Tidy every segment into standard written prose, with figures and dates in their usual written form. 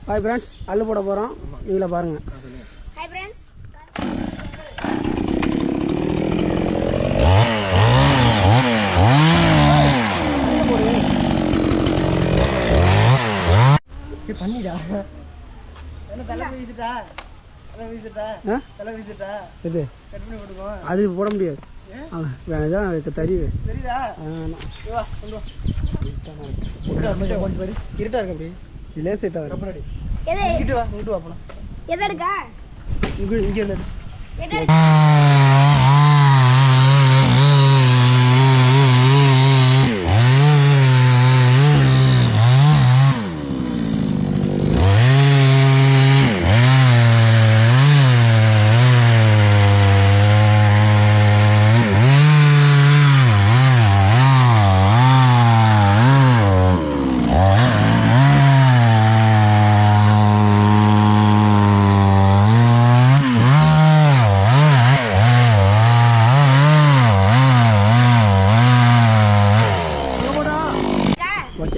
Hi friends, அள்ளு போட போகிறோம். நீங்களே பாருங்கள். ஹாய் ஃப்ரெண்ட்ஸ், பண்ணிடா இது அது போட முடியாது. தறி இருட்டா இருக்கு. அப்படி லேசா இருக்கு. இங்கிட்டு வா போலாம். எதை இருக்கா இங்கே இல்லை.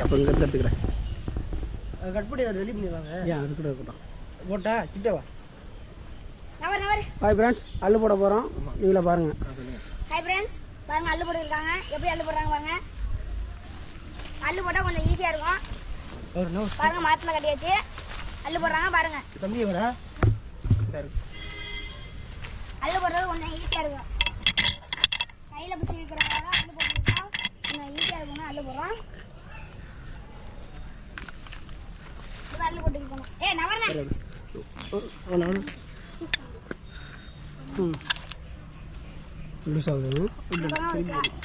அப்போ இங்கே எடுத்துக்கிறேன். கட் பண்ணி அதை ரெடி பண்ணிடுவாங்க. ஏன் அது கூட இருக்கட்டும். போட்டா கிட்ட வா. ஹாய் ஃப்ரெண்ட்ஸ், அள்ளு போட போகிறோம். நீங்களே பாருங்கள். ஹாய் ஃப்ரெண்ட்ஸ், பாருங்க அள்ளு போட்டுருக்காங்க. எப்படி அள்ளு போடுறாங்க பாருங்க. அள்ளு போட்டால் கொஞ்சம் ஈஸியாக இருக்கும். பாருங்க, மாத்தில் கட்டியாச்சு. அள்ளு போடுறாங்க பாருங்க. தம்பி வரா அள்ளு போடுறது கொஞ்சம் ஈஸியாக இருக்கும். கையில் பிடிச்சி இருக்கிறவங்க அள்ளு போட்டுருக்கா கொஞ்சம் ஈஸியாக இருக்கும்னா அள்ளு போடுறோம். அள்ளு போட்டுருக்கோம். நவர்னே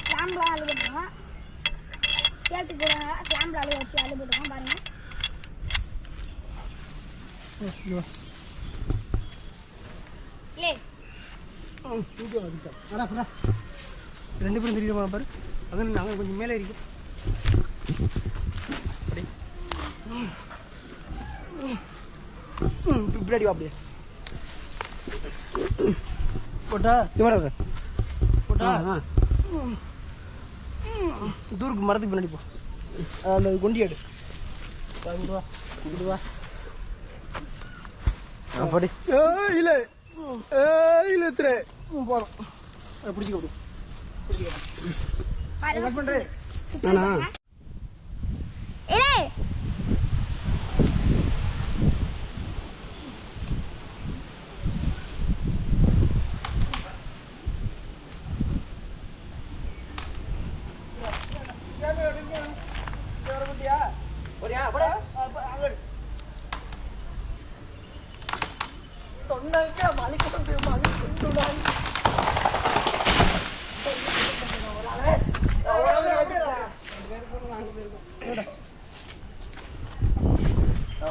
கிளாம்பில் அள்ளு போட்டுருக்கோம். சேஃப்டி போடுவாங்க. கிளாம்பில் அள்ளு வச்சு அள்ளு போட்டுருக்கோம். பாருங்க. ரெண்டு பேரும் தெரியுமா பாரு. அங்கே அங்கே கொஞ்சம் மேலே இருக்கு. பின்னாடி வா. அப்படியே போட்டா இவர போட்டா தூருக்கு மரத்துக்கு பின்னாடி போ. அந்த கொண்டி எடு. வா அப்படி இல்லை இல்லை போதும். பிடிச்சிக்க கட் பண்ணுறேன். நானா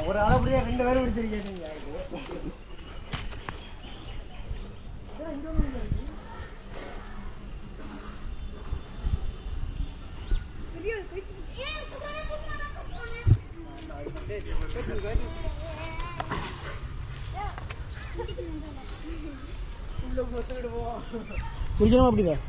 ஒரு அளவுடைய 2 பேரும் பிடிச்சிருக்கீங்க. அப்படிதான்